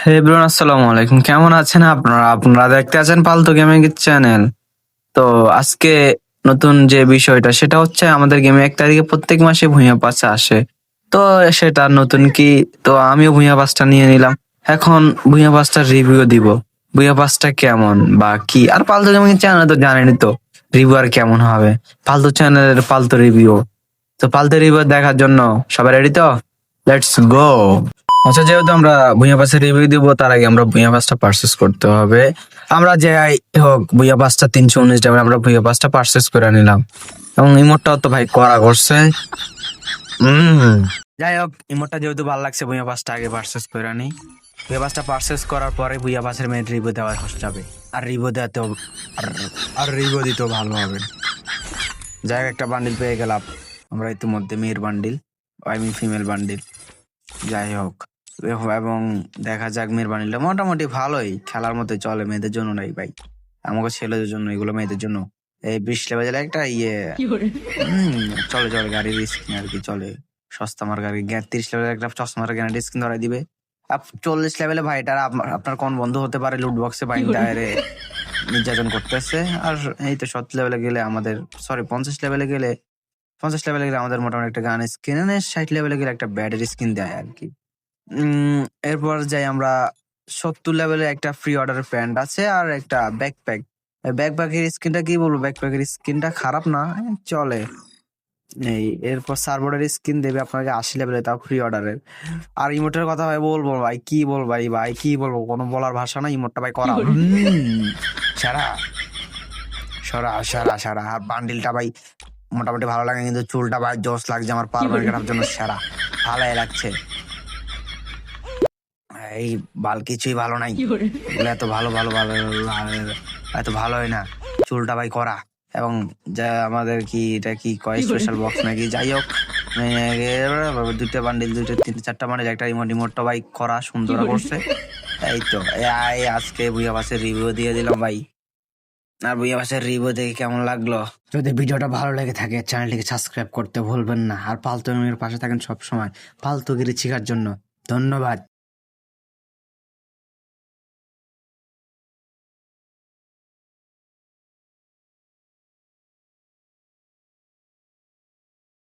Hey bro, আসসালামু আলাইকুম। কেমন আছেন আপনারা? আপনারা দেখতে আছেন পালতু গেমিং চ্যানেল। তো আজকে নতুন যে বিষয়টা সেটা হচ্ছে আমাদের গেমে 1 তারিখে প্রত্যেক মাসে ভুঁইয়া পাঁচা আসে। তো সেটা নতুন কি, তো আমিও ভুঁইয়া পাঁচটা নিয়ে নিলাম। এখন ভুঁইয়া পাঁচটার রিভিউ দিব। ভুঁইয়া পাঁচটা কেমন বা কি, আর পালতু গেমিং চ্যানেল তো জানেনই তো রিভিউ আর কেমন হবে। পালতু চ্যানেলের পালতু রিভিউ। তো পালতু রিভিউ দেখার জন্য সবাই রেডি তো? Let's go. আচ্ছা, যেহেতু আমরা ভুঁইয়া পাসের রিভিউ দিব, তার আগে আমরা ভুঁইয়া পাসটা পারচেস করতে হবে। আমরা যে হোক ভুঁইয়া পাসটা 319 টাকা আমরা ভুঁইয়া পাসটা পারচেস করে নিলাম। এবং ইমোটটাও তো ভাই করা করছে। যাই হোক, ইমোটটা যেহেতু ভালো লাগছে, ভুঁইয়া পাসটা আগে পারচেস করে নি। ভুঁইয়া পাসটা পারচেস করার পরে ভুঁইয়া পাসের মেয়ে রিভিউ দেওয়া যাবে। আর রিভিউ দেওয়াতেও আর রিভিউ দিতেও ভালো হবে। যাই হোক, একটা বান্ডিল পেয়ে গেলাম আমরা ইতিমধ্যে, মেয়ের bundle, I mean female bundle. যাই হোক, এবং দেখা যাক, মেয়ের বান্ডিলটা মোটামুটি ভালোই, খেলার মতো চলে। মেয়েদের জন্য নাই ভাই, আমাকে ছেলেদের জন্য, এগুলো মেয়েদের জন্য। এই 20 লেভেলের একটা চলে চলে গাড়ির স্কিন আর কি, চলে সস্তা আমার গাড়ি। 30 লেভেলের একটা চশমার গ্যারান্টি স্কিন ধরাই দিবে। 40 লেভেলে ভাই, এটা আপনার কোন বন্ধু হতে পারে লুট বক্সে বাইন টায়ারে নির্যাতন করতেছে। আর এই তো 70 লেভেলে গেলে আমাদের, সরি 50 লেভেলে গেলে, 50 লেভেলে গেলে আমাদের মোটামুটি একটা গান স্কিন, 60 লেভেলে গেলে একটা ব্যাটের স্কিন দেয় আর কি। এরপর যাই আমরা, 70 লেভেলে একটা ফ্রি অর্ডারের প্যান্ট আছে আর একটা ব্যাকপ্যাক। ব্যাকপ্যাকের স্কিনটা কি বলবো, ব্যাকপ্যাকের স্কিনটা খারাপ না, চলে। এই এরপর সার্বোর্ডের স্কিন দেবে আপনাকে 80 লেভেলে, তাও ফ্রি অর্ডারের। আর ইমোটের কথা ভাই বলবো ভাই, কি বলবো ভাই, ভাই কি বলবো, কোনো বলার ভাষা না। ইমোটটা ভাই করা সারা সারা সারা সারা। আর বান্ডিলটা ভাই মোটামুটি ভালো লাগে, কিন্তু চুলটা ভাই জোস লাগছে আমার, পারমানেন্ট করার জন্য সেরা ভালোই লাগছে। এই বাল কিছুই ভালো নাই, এগুলো এত ভালো ভালো ভালো এত ভালো হয় না। চুলটা ভাই করা, এবং যা আমাদের কি এটা কি কয়, স্পেশাল বক্স নাকি, যাই হোক। দুইটা বান্ডিল, দুইটা 3-4টা বান্ডিল, একটা রিমোটটা ভাই করা সুন্দর করছে। এই তো আজকে ভুইয়া বাসের রিভিউ দিয়ে দিলাম ভাই। আর ভুইয়া বাসের রিভিউ দেখে কেমন লাগলো? যদি ভিডিওটা ভালো লেগে থাকে চ্যানেলটিকে সাবস্ক্রাইব করতে ভুলবেন না। আর পালতু পাশে থাকেন সবসময় পালতুগিরি শেখার জন্য। ধন্যবাদ।